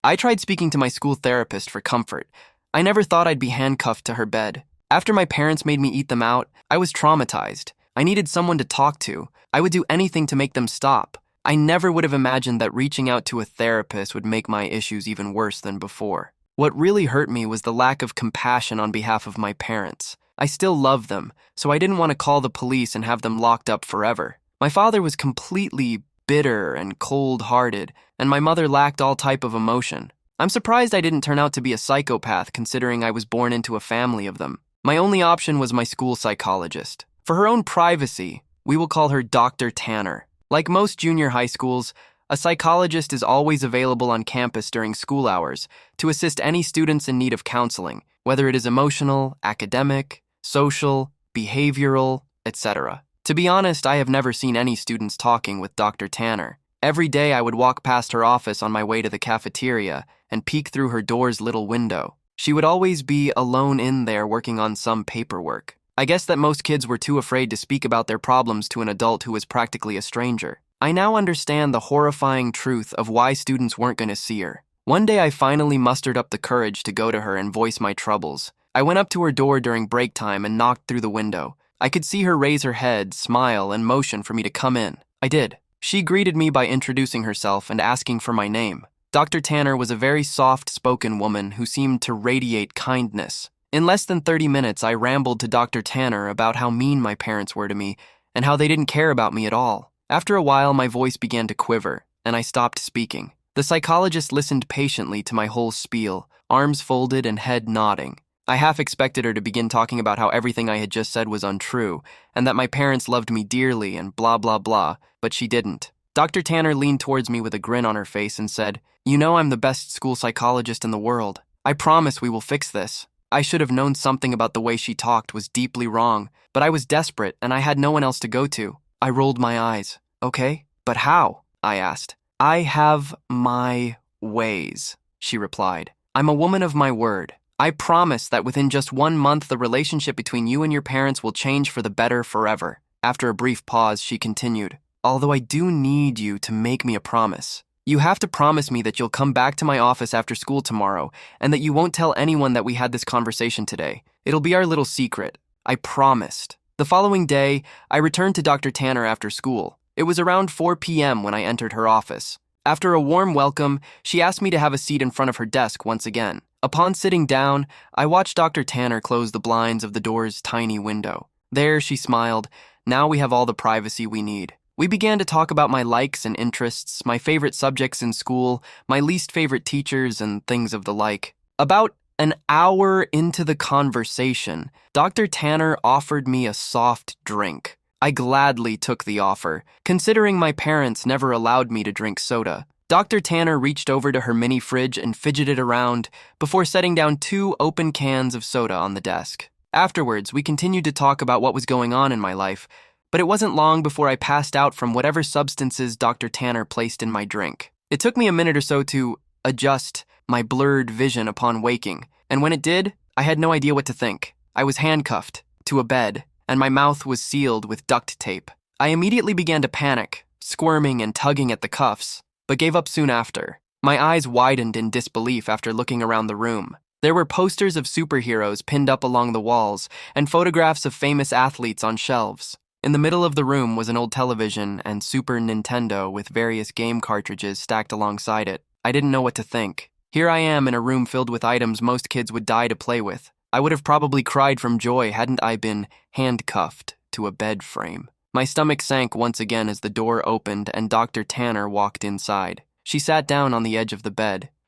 I tried speaking to my school therapist for comfort. I never thought I'd be handcuffed to her bed. After my parents made me eat them out, I was traumatized. I needed someone to talk to. I would do anything to make them stop. I never would have imagined that reaching out to a therapist would make my issues even worse than before. What really hurt me was the lack of compassion on behalf of my parents. I still love them, so I didn't want to call the police and have them locked up forever. My father was completely bitter and cold-hearted, and my mother lacked all type of emotion. I'm surprised I didn't turn out to be a psychopath considering I was born into a family of them. My only option was my school psychologist. For her own privacy, we will call her Dr. Tanner. Like most junior high schools, a psychologist is always available on campus during school hours to assist any students in need of counseling, whether it is emotional, academic, social, behavioral, etc. To be honest, I have never seen any students talking with Dr. Tanner. Every day I would walk past her office on my way to the cafeteria and peek through her door's little window. She would always be alone in there working on some paperwork. I guess that most kids were too afraid to speak about their problems to an adult who was practically a stranger. I now understand the horrifying truth of why students weren't going to see her. One day I finally mustered up the courage to go to her and voice my troubles. I went up to her door during break time and knocked through the window. I could see her raise her head, smile, and motion for me to come in. I did. She greeted me by introducing herself and asking for my name. Dr. Tanner was a very soft-spoken woman who seemed to radiate kindness. In less than 30 minutes, I rambled to Dr. Tanner about how mean my parents were to me and how they didn't care about me at all. After a while, my voice began to quiver, and I stopped speaking. The psychologist listened patiently to my whole spiel, arms folded and head nodding. I half expected her to begin talking about how everything I had just said was untrue, and that my parents loved me dearly and blah blah blah, but she didn't. Dr. Tanner leaned towards me with a grin on her face and said, "You know I'm the best school psychologist in the world. I promise we will fix this." I should have known something about the way she talked was deeply wrong, but I was desperate and I had no one else to go to. I rolled my eyes. "Okay, but how?" I asked. "I have my ways," she replied. "I'm a woman of my word. I promise that within just 1 month the relationship between you and your parents will change for the better forever." After a brief pause, she continued, "Although I do need you to make me a promise. You have to promise me that you'll come back to my office after school tomorrow and that you won't tell anyone that we had this conversation today. It'll be our little secret." I promised. The following day, I returned to Dr. Tanner after school. It was around 4 p.m. when I entered her office. After a warm welcome, she asked me to have a seat in front of her desk once again. Upon sitting down, I watched Dr. Tanner close the blinds of the door's tiny window. There, she smiled. "Now we have all the privacy we need." We began to talk about my likes and interests, my favorite subjects in school, my least favorite teachers, and things of the like. About an hour into the conversation, Dr. Tanner offered me a soft drink. I gladly took the offer, considering my parents never allowed me to drink soda. Dr. Tanner reached over to her mini fridge and fidgeted around before setting down 2 open cans of soda on the desk. Afterwards, we continued to talk about what was going on in my life, but it wasn't long before I passed out from whatever substances Dr. Tanner placed in my drink. It took me a minute or so to adjust my blurred vision upon waking, and when it did, I had no idea what to think. I was handcuffed to a bed, and my mouth was sealed with duct tape. I immediately began to panic, squirming and tugging at the cuffs, but gave up soon after. My eyes widened in disbelief after looking around the room. There were posters of superheroes pinned up along the walls, and photographs of famous athletes on shelves. In the middle of the room was an old television and Super Nintendo with various game cartridges stacked alongside it. I didn't know what to think. Here I am in a room filled with items most kids would die to play with. I would have probably cried from joy hadn't I been handcuffed to a bed frame. My stomach sank once again as the door opened and Dr. Tanner walked inside. She sat down on the edge of the bed.